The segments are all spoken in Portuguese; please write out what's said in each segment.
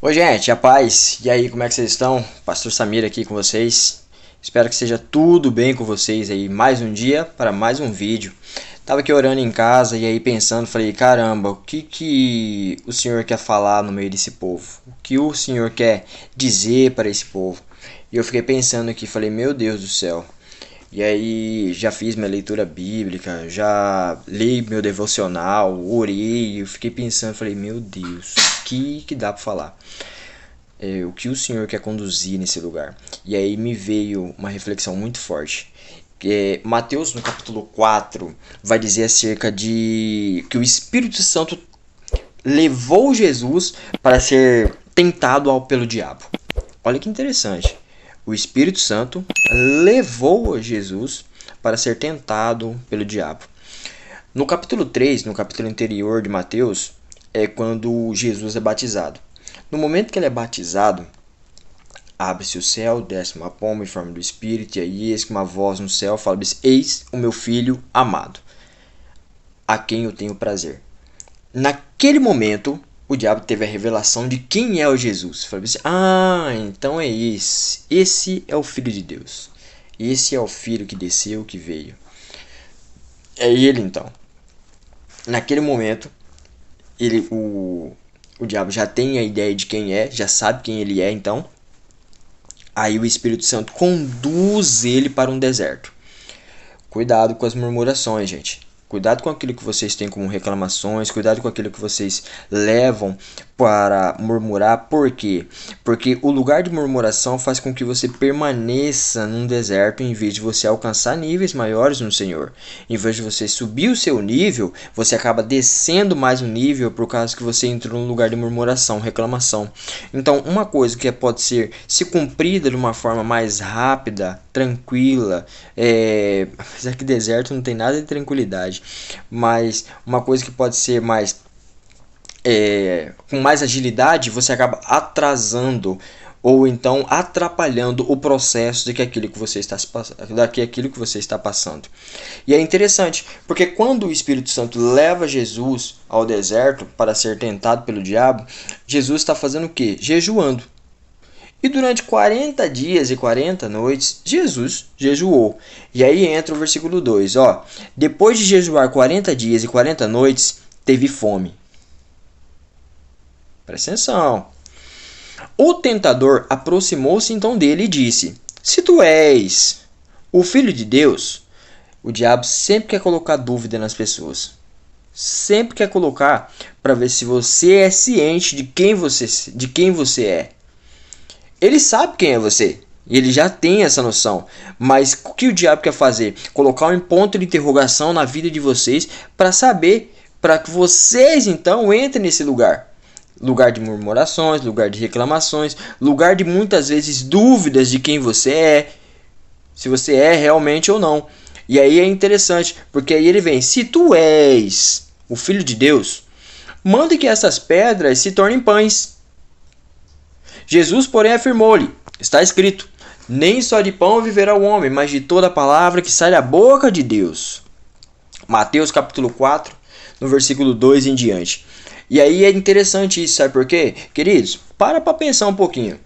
Oi, gente, a paz. E aí, como é que vocês estão? Pastor Samir aqui com vocês. Espero que seja tudo bem com vocês aí. Mais um dia para mais um vídeo. Tava aqui orando em casa e aí pensando, falei, caramba, o que o Senhor quer falar no meio desse povo? O que o Senhor quer dizer para esse povo? E eu fiquei pensando aqui, falei, meu Deus do céu. E aí já fiz minha leitura bíblica, já li meu devocional, orei, eu fiquei pensando, falei, meu Deus, o que dá para falar? O que o Senhor quer conduzir nesse lugar? E aí me veio uma reflexão muito forte. Mateus no capítulo 4 vai dizer acerca de que o Espírito Santo levou Jesus para ser tentado pelo diabo. Olha que interessante. O Espírito Santo levou Jesus para ser tentado pelo diabo. No capítulo 3, no capítulo anterior de Mateus, é quando Jesus é batizado. No momento que ele é batizado, abre-se o céu, desce uma pomba em forma do Espírito, e aí eis que uma voz no céu fala: eis o meu filho amado, a quem eu tenho prazer. Naquele momento, o diabo teve a revelação de quem é o Jesus. Falou assim: então é esse. Esse é o Filho de Deus. Esse é o Filho que desceu, que veio. É ele então. Naquele momento, o diabo já tem a ideia de quem é, já sabe quem ele é, então. Aí o Espírito Santo conduz ele para um deserto. Cuidado com as murmurações, gente. Cuidado com aquilo que vocês têm como reclamações, cuidado com aquilo que vocês levam para murmurar. Por quê? Porque o lugar de murmuração faz com que você permaneça num deserto em vez de você alcançar níveis maiores no Senhor. Em vez de você subir o seu nível, você acaba descendo mais um nível por causa que você entrou num lugar de murmuração, reclamação. Então, uma coisa que pode ser se cumprida de uma forma mais rápida, tranquila, apesar que deserto não tem nada de tranquilidade, mas uma coisa que pode ser mais com mais agilidade, você acaba atrasando ou então atrapalhando o processo de aquilo que você está passando. E é interessante, porque quando o Espírito Santo leva Jesus ao deserto para ser tentado pelo diabo, Jesus está fazendo o quê? Jejuando. E durante 40 dias e 40 noites, Jesus jejuou. E aí entra o versículo 2. Depois de jejuar 40 dias e 40 noites, teve fome. Presta atenção. O tentador aproximou-se então dele e disse: se tu és o Filho de Deus. O diabo sempre quer colocar dúvida nas pessoas. Sempre quer colocar para ver se você é ciente de quem você é. Ele sabe quem é você. E ele já tem essa noção. Mas o que o diabo quer fazer? Colocar um ponto de interrogação na vida de vocês para saber, para que vocês então entrem nesse lugar. Lugar de murmurações, lugar de reclamações, lugar de muitas vezes dúvidas de quem você é, se você é realmente ou não. E aí é interessante, porque aí ele vem: se tu és o Filho de Deus, manda que essas pedras se tornem pães. Jesus, porém, afirmou-lhe: está escrito, nem só de pão viverá o homem, mas de toda a palavra que sai da boca de Deus. Mateus capítulo 4, no versículo 2 em diante. E aí é interessante isso, sabe por quê? Queridos, para pensar um pouquinho.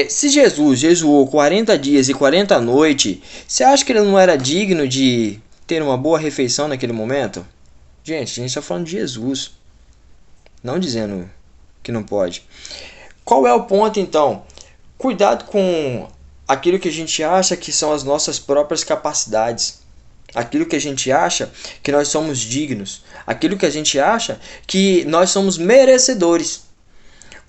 Se Jesus jejuou 40 dias e 40 noites, você acha que ele não era digno de ter uma boa refeição naquele momento? Gente, a gente está falando de Jesus, não dizendo que não pode. Qual é o ponto então? Cuidado com aquilo que a gente acha que são as nossas próprias capacidades. Aquilo que a gente acha que nós somos dignos. Aquilo que a gente acha que nós somos merecedores.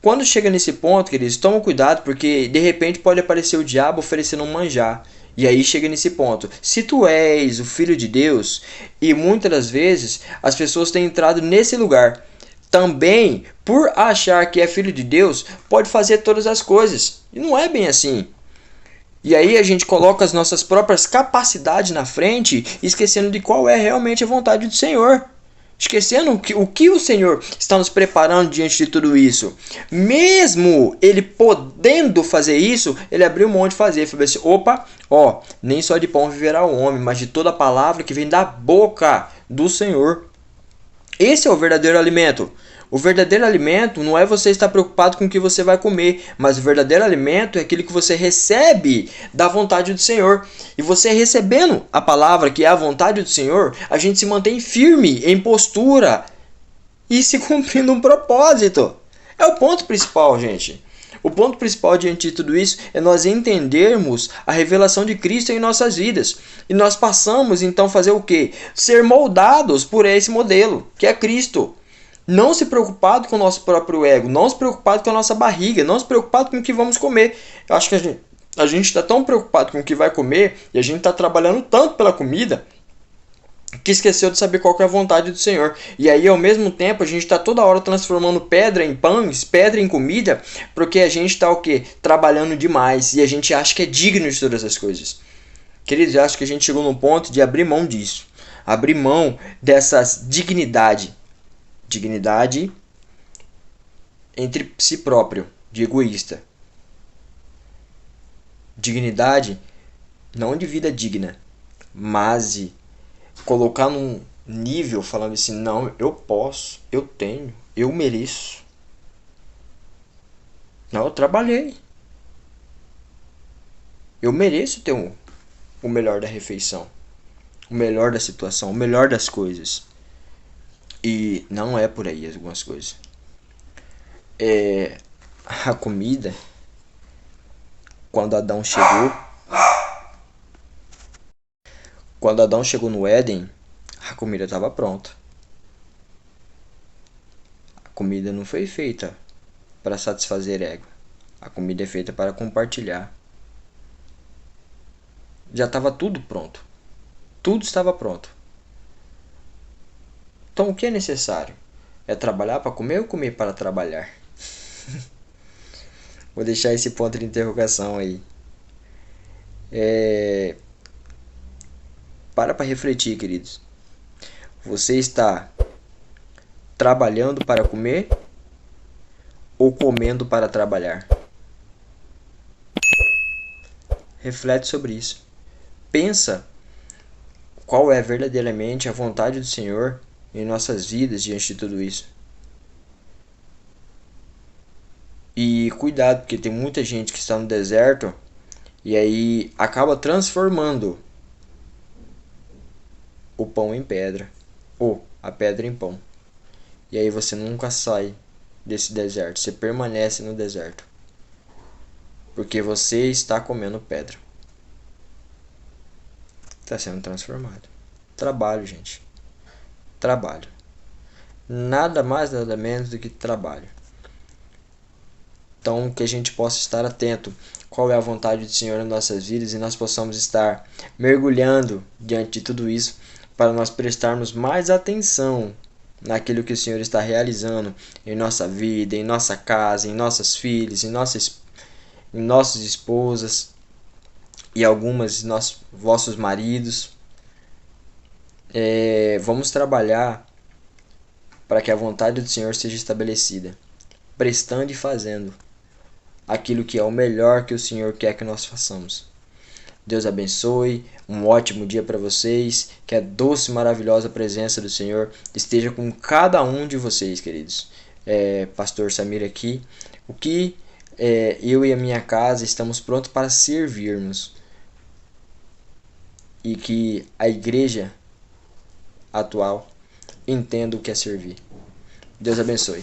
Quando chega nesse ponto, queridos, tomem cuidado, porque de repente pode aparecer o diabo oferecendo um manjar. E aí chega nesse ponto: se tu és o Filho de Deus, e muitas das vezes as pessoas têm entrado nesse lugar. Também, por achar que é filho de Deus, pode fazer todas as coisas. E não é bem assim. E aí a gente coloca as nossas próprias capacidades na frente, esquecendo de qual é realmente a vontade do Senhor. Esquecendo o que o Senhor está nos preparando diante de tudo isso. Mesmo ele podendo fazer isso, ele abriu mão de fazer. Falou assim: nem só de pão viverá o homem, mas de toda a palavra que vem da boca do Senhor. Esse é o verdadeiro alimento. O verdadeiro alimento não é você estar preocupado com o que você vai comer, mas o verdadeiro alimento é aquele que você recebe da vontade do Senhor. E você recebendo a palavra que é a vontade do Senhor, a gente se mantém firme em postura e se cumprindo um propósito. É o ponto principal, gente. O ponto principal diante de tudo isso é nós entendermos a revelação de Cristo em nossas vidas. E nós passamos então a fazer o quê? Ser moldados por esse modelo, que é Cristo. Não se preocupado com o nosso próprio ego, não se preocupado com a nossa barriga, não se preocupado com o que vamos comer. Eu acho que a gente está tão preocupado com o que vai comer e a gente está trabalhando tanto pela comida que esqueceu de saber qual que é a vontade do Senhor. E aí, ao mesmo tempo, a gente está toda hora transformando pedra em pães, pedra em comida, porque a gente está o quê? Trabalhando demais e a gente acha que é digno de todas as coisas. Queridos, eu acho que a gente chegou num ponto de abrir mão disso. Abrir mão dessa dignidade. Dignidade entre si próprio, de egoísta. Dignidade não de vida digna, mas de colocar num nível falando assim, não, eu posso, eu tenho, eu mereço. Não, eu trabalhei. Eu mereço ter o melhor da refeição, o melhor da situação, o melhor das coisas. E não é por aí algumas coisas. A comida, quando Adão chegou no Éden, a comida estava pronta. A comida não foi feita para satisfazer ego. A comida é feita para compartilhar. Já estava tudo pronto. Tudo estava pronto. Então o que é necessário? É trabalhar para comer ou comer para trabalhar? Vou deixar esse ponto de interrogação aí. Para refletir, queridos. Você está trabalhando para comer ou comendo para trabalhar? Reflete sobre isso. Pensa qual é verdadeiramente a vontade do Senhor em nossas vidas diante de tudo isso. E cuidado, porque tem muita gente que está no deserto e aí acaba transformando o pão em pedra ou a pedra em pão. E aí você nunca sai desse deserto, você permanece no deserto. Porque você está comendo pedra. Está sendo transformado. Trabalho, gente. Trabalho. Nada mais, nada menos do que trabalho. Então, que a gente possa estar atento qual é a vontade do Senhor em nossas vidas e nós possamos estar mergulhando diante de tudo isso para nós prestarmos mais atenção naquilo que o Senhor está realizando em nossa vida, em nossa casa, em nossos filhos, em nossas esposas e algumas vossos maridos. Vamos trabalhar para que a vontade do Senhor seja estabelecida, prestando e fazendo aquilo que é o melhor que o Senhor quer que nós façamos. Deus abençoe, um ótimo dia para vocês, que a doce e maravilhosa presença do Senhor esteja com cada um de vocês, queridos. Pastor Samir aqui, eu e a minha casa estamos prontos para servirmos e que a igreja atual entenda o que é servir. Deus abençoe.